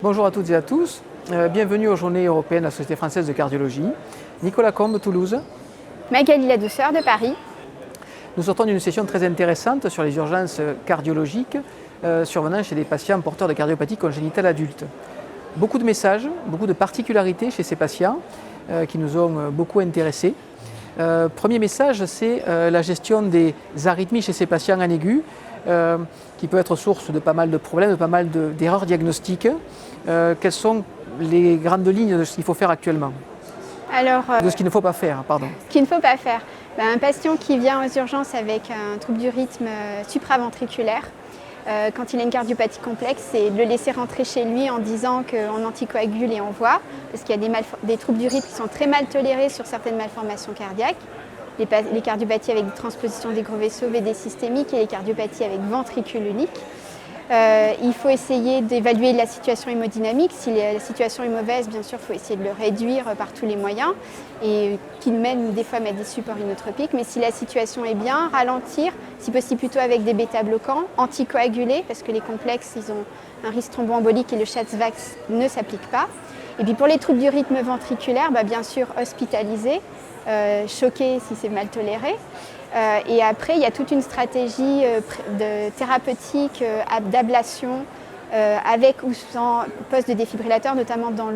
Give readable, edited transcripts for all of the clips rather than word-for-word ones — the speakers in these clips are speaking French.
Bonjour à toutes et à tous, bienvenue aux Journées européennes de la Société française de cardiologie. Nicolas Combe, Toulouse. Magali Ladouceur de Paris. Nous sortons d'une session très intéressante sur les urgences cardiologiques survenant chez des patients porteurs de cardiopathie congénitale adultes. Beaucoup de messages, beaucoup de particularités chez ces patients qui nous ont beaucoup intéressés. Premier message, c'est la gestion des arythmies chez ces patients en aigu, qui peut être source de pas mal de problèmes, de pas mal d'erreurs diagnostiques. Quelles sont les grandes lignes de ce qu'il faut faire actuellement? De ce qu'il ne faut pas faire, pardon. Ce qu'il ne faut pas faire. Un patient qui vient aux urgences avec un trouble du rythme supraventriculaire, quand il a une cardiopathie complexe, c'est de le laisser rentrer chez lui en disant qu'on anticoagule et on voit, parce qu'il y a des troubles du rythme qui sont très mal tolérés sur certaines malformations cardiaques, les cardiopathies avec des transpositions des gros vaisseaux, VD systémiques et les cardiopathies avec ventricule unique. Il faut essayer d'évaluer la situation hémodynamique. Si la situation est mauvaise, bien sûr, il faut essayer de le réduire par tous les moyens et qu'il mène des fois mettre des supports inotropiques. Mais si la situation est bien, ralentir, si possible plutôt avec des bêta-bloquants, anticoaguler, parce que les complexes, ils ont un risque thromboembolique et le Shatz-Vax ne s'applique pas. Et puis pour les troubles du rythme ventriculaire, bien sûr hospitaliser, choquer si c'est mal toléré. Et après, il y a toute une stratégie thérapeutique d'ablation avec ou sans poste de défibrillateur, notamment dans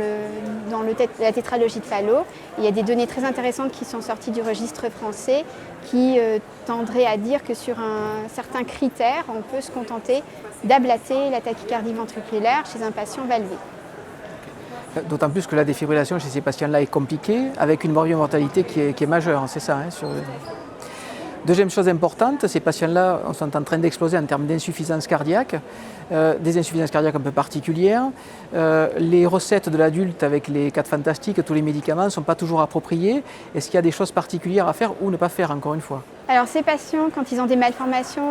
la tétralogie de Fallot. Il y a des données très intéressantes qui sont sorties du registre français qui tendraient à dire que sur un certain critère, on peut se contenter d'ablater la tachycardie ventriculaire chez un patient valvé. D'autant plus que la défibrillation chez ces patients-là est compliquée, avec une morbimortalité qui est majeure, c'est ça. Deuxième chose importante, ces patients-là sont en train d'exploser en termes d'insuffisance cardiaque, des insuffisances cardiaques un peu particulières. Les recettes de l'adulte avec les 4 fantastiques, tous les médicaments ne sont pas toujours appropriés. Est-ce qu'il y a des choses particulières à faire ou ne pas faire, encore une fois? Alors ces patients, quand ils ont des malformations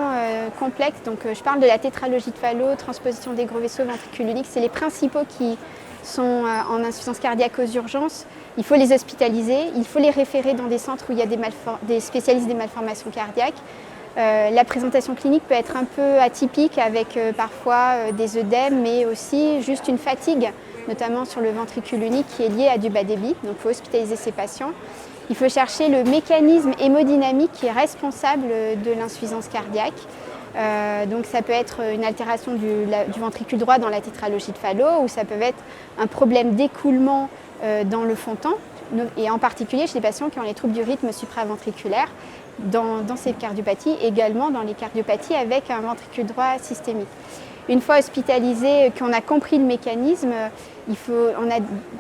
complexes, donc je parle de la tétralogie de Fallot, transposition des gros vaisseaux, ventricule unique, c'est les principaux qui sont en insuffisance cardiaque aux urgences. Il faut les hospitaliser, il faut les référer dans des centres où il y a des spécialistes des malformations cardiaques. La présentation clinique peut être un peu atypique avec parfois des œdèmes, mais aussi juste une fatigue, notamment sur le ventricule unique qui est lié à du bas débit. Donc il faut hospitaliser ces patients. Il faut chercher le mécanisme hémodynamique qui est responsable de l'insuffisance cardiaque. Donc ça peut être une altération du ventricule droit dans la tétralogie de Fallot, ou ça peut être un problème d'écoulement dans le fontan, et en particulier chez les patients qui ont les troubles du rythme supraventriculaire, dans ces cardiopathies, également dans les cardiopathies avec un ventricule droit systémique. Une fois hospitalisé, qu'on a compris le mécanisme, on n'a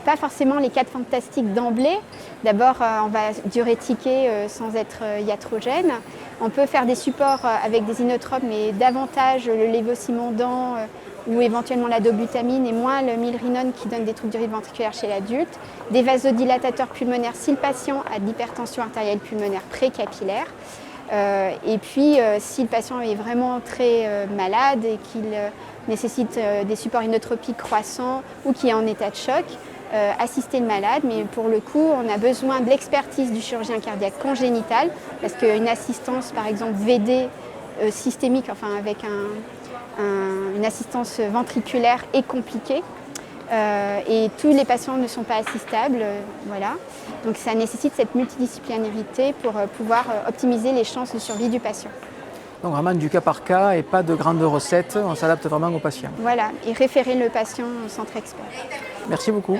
pas forcément les 4 fantastiques d'emblée. D'abord, on va diurétiquer sans être iatrogène. On peut faire des supports avec des inotropes, mais davantage le lévosimondan ou éventuellement la dobutamine et moins le milrinone qui donne des troubles du rythme ventriculaire chez l'adulte. Des vasodilatateurs pulmonaires si le patient a de l'hypertension artérielle pulmonaire précapillaire. Et puis, si le patient est vraiment très malade et qu'il nécessite des supports inotropiques croissants ou qui est en état de choc, assister le malade. Mais pour le coup, on a besoin de l'expertise du chirurgien cardiaque congénital parce qu'une assistance, par exemple VD systémique, enfin avec une assistance ventriculaire est compliquée. Et tous les patients ne sont pas assistables, voilà. Donc ça nécessite cette multidisciplinarité pour pouvoir optimiser les chances de survie du patient. Donc vraiment du cas par cas et pas de grandes recettes, on s'adapte vraiment au patient. Voilà, et référer le patient au centre expert. Merci beaucoup.